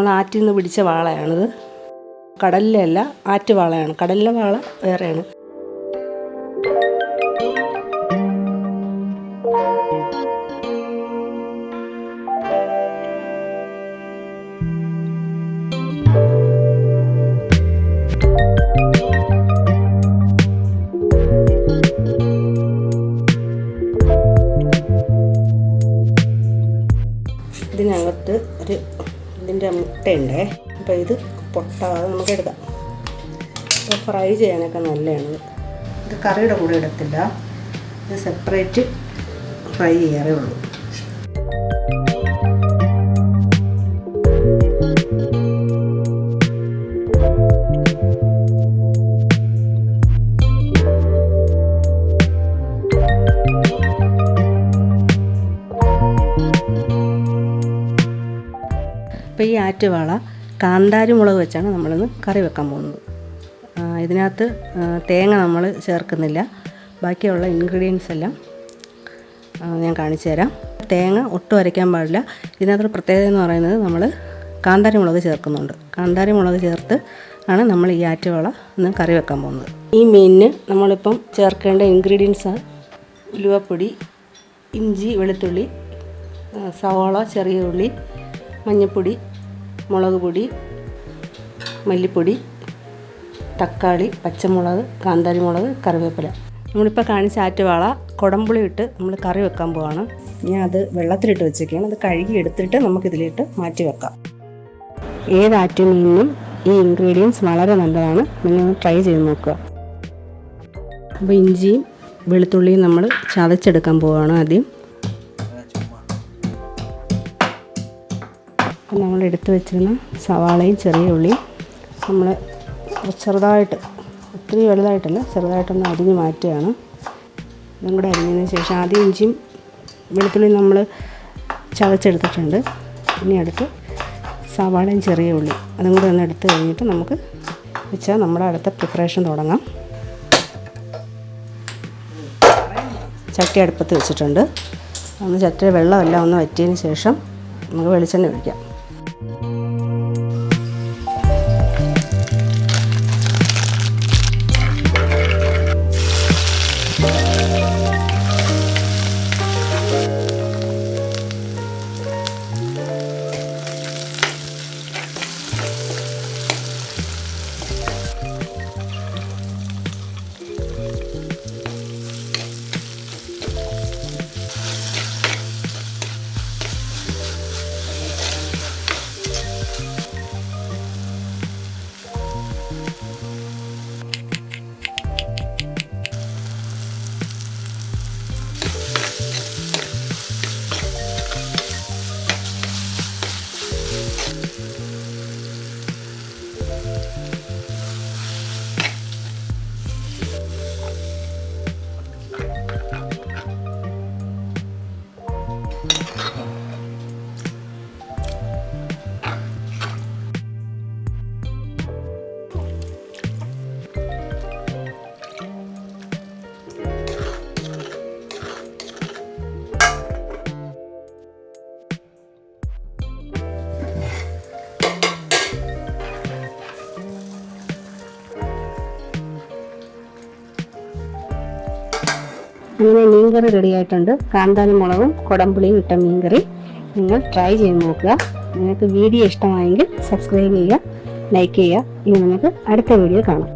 നമ്മൾ ആറ്റിൽ നിന്ന് പിടിച്ച വാളയാണിത്. കടലിലല്ല, ആറ്റുവാളയാണ്. കടലിലെ വാള വേറെയാണ്. ഇതിനകത്ത് ഇതിൻ്റെ മുട്ടയുണ്ട്. അപ്പോൾ ഇത് പൊട്ടാതെ നമുക്ക് എടുക്കാം. അപ്പോൾ ഫ്രൈ ചെയ്യാനൊക്കെ നല്ലതാണ്. ഇത് കറിയുടെ കൂടെ ഇടത്തില്ല, ഇത് സെപ്പറേറ്റ് ഫ്രൈ ചെയ്യാറേ ഉള്ളൂ. അപ്പോൾ ഈ ആറ്റുവാള കാന്താരി മുളക് വെച്ചാണ് നമ്മളിന്ന് കറി വെക്കാൻ പോകുന്നത്. ഇതിനകത്ത് തേങ്ങ നമ്മൾ ചേർക്കുന്നില്ല. ബാക്കിയുള്ള ഇൻഗ്രീഡിയൻസ് എല്ലാം ഞാൻ കാണിച്ചു തരാം. തേങ്ങ ഒട്ടും അരയ്ക്കാൻ പാടില്ല. ഇതിനകത്തൊരു പ്രത്യേകത എന്ന് പറയുന്നത് നമ്മൾ കാന്താരി മുളക് ചേർക്കുന്നുണ്ട്. കാന്താരി മുളക് ചേർത്ത് ആണ് നമ്മൾ ഈ ആറ്റുവാള ഇന്ന് കറി വെക്കാൻ പോകുന്നത്. ഈ മീനിന് നമ്മളിപ്പം ചേർക്കേണ്ട ഇൻഗ്രീഡിയൻസ് ഉലുവപ്പൊടി, ഇഞ്ചി, വെളുത്തുള്ളി, സവാള, ചെറിയ ഉള്ളി, മഞ്ഞൾപ്പൊടി, മുളക് പൊടി, മല്ലിപ്പൊടി, തക്കാളി, പച്ചമുളക്, കാന്താരി മുളക്, കറിവേപ്പില. നമ്മളിപ്പോൾ കാണിച്ച ആറ്റുവാള കുടംപുളി ഇട്ട് നമ്മൾ കറി വെക്കാൻ പോവാണ്. ഞാൻ അത് വെള്ളത്തിലിട്ട് വെച്ചേക്കാണ്. അത് കഴുകി എടുത്തിട്ട് നമുക്കിതിലിട്ട് മാറ്റി വെക്കാം. ഏത് ആറ്റുമീനിനും ഈ ഇൻഗ്രീഡിയൻസ് വളരെ നല്ലതാണ്. നിങ്ങൾ ട്രൈ ചെയ്ത് നോക്കുക. അപ്പോൾ ഇഞ്ചിയും വെളുത്തുള്ളിയും നമ്മൾ ചതച്ചെടുക്കാൻ പോവുകയാണ് ആദ്യം. അപ്പോൾ നമ്മൾ എടുത്ത് വെച്ചിരുന്ന സവാളയും ചെറിയ ഉള്ളിയും നമ്മൾ ചെറുതായിട്ട്, ഒത്തിരി വലുതായിട്ടല്ല, ചെറുതായിട്ടൊന്ന് അരിഞ്ഞ് മാറ്റുകയാണ്. ഇതും കൂടെ അരിഞ്ഞതിന് ശേഷം ആദ്യം ഇഞ്ചിയും വെളുത്തുള്ളിയും നമ്മൾ ചതച്ചെടുത്തിട്ടുണ്ട്. ഇനി അടുത്ത് സവാളയും ചെറിയ ഉള്ളി അതും കൂടെ ഒന്ന് എടുത്ത് കഴിഞ്ഞിട്ട് നമുക്ക് വെച്ചാൽ നമ്മുടെ അടുത്ത പ്രിപ്പറേഷൻ തുടങ്ങാം. ചട്ടി അടുപ്പത്ത് വെച്ചിട്ടുണ്ട്. ഒന്ന് ചട്ടിയുടെ വെള്ളമെല്ലാം ഒന്ന് വറ്റിയതിന് ശേഷം നമുക്ക് വെളിച്ചെണ്ണ ഒഴിക്കാം. അങ്ങനെ മീൻകറി റെഡി ആയിട്ടുണ്ട്. കാന്താരി മുളകും കുടംപുളിയും ഇട്ട മീൻകറി നിങ്ങൾ ട്രൈ ചെയ്ത് നോക്കുക. നിങ്ങൾക്ക് വീഡിയോ ഇഷ്ടമായെങ്കിൽ സബ്സ്ക്രൈബ് ചെയ്യുക, ലൈക്ക് ചെയ്യുക. ഇനി നമുക്ക് അടുത്ത വീഡിയോ കാണാം.